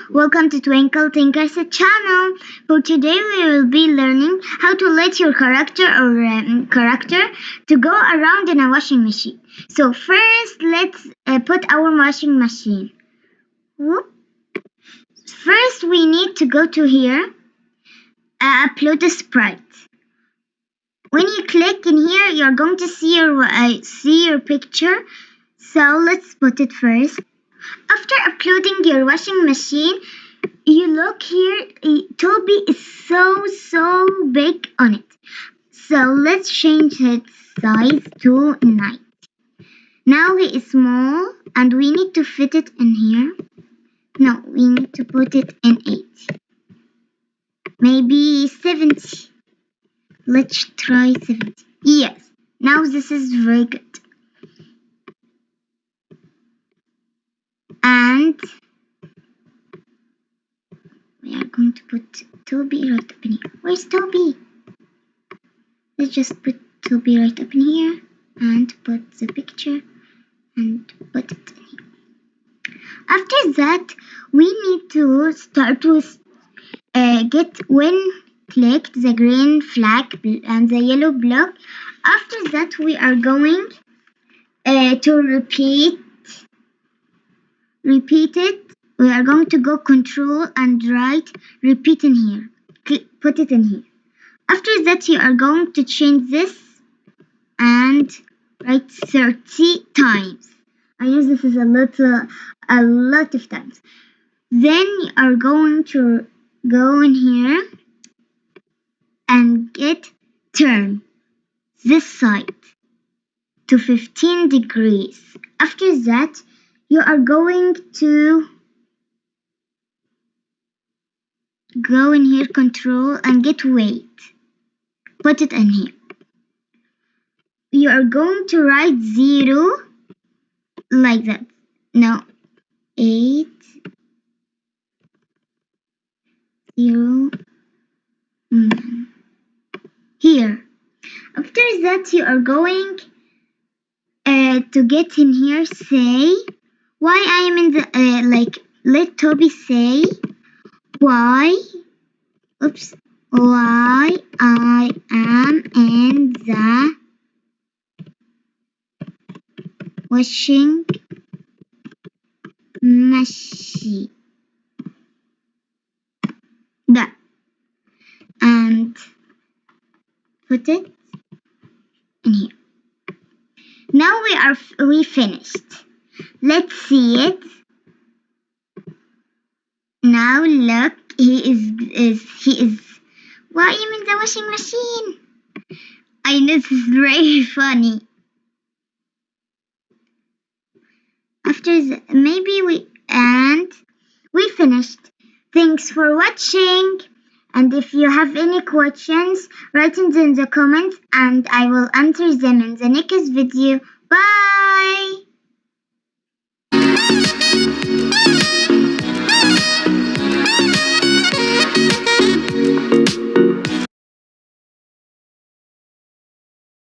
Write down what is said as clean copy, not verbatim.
Welcome to Twinkle Tinkers channel. For today we will be learning how to let your character to go around in a washing machine. So first let's put our washing machine. Whoop. First we need to go to here, upload a sprite. When you click in here, you're going to see your picture. So let's put it first. After uploading your washing machine, you look here, Toby is so big on it. So let's change its size to 9. Now he is small and we need to fit it in here. No, we need to put it in 8. Maybe 70. Let's try 70. Yes, now this is very good. And we are going to put Toby right up in here. Where's Toby? Let's just put Toby right up in here and put the picture and put it in here. After that, we need to start with get when clicked the green flag and the yellow block. After that, we are going to repeat it. We are going to go control and write repeat in here. Put it in here. After that, you are going to change this and write 30 times. I know this is a lot of times. Then you are going to go in here and get turn this side to 15 degrees. After that, you are going to go in here, control, and get weight. Put it in here. You are going to write 0 like that. No, 8, 0, 9. Here. After that, you are going to get in here, say why I am in the let Toby say why I am in the washing machine. That. And put it in here. Now we finished. Let's see it. Now look, he is why am in the washing machine? I know this is very funny. After maybe we finished. Thanks for watching. And if you have any questions, write it in the comments and I will answer them in the next video. Bye!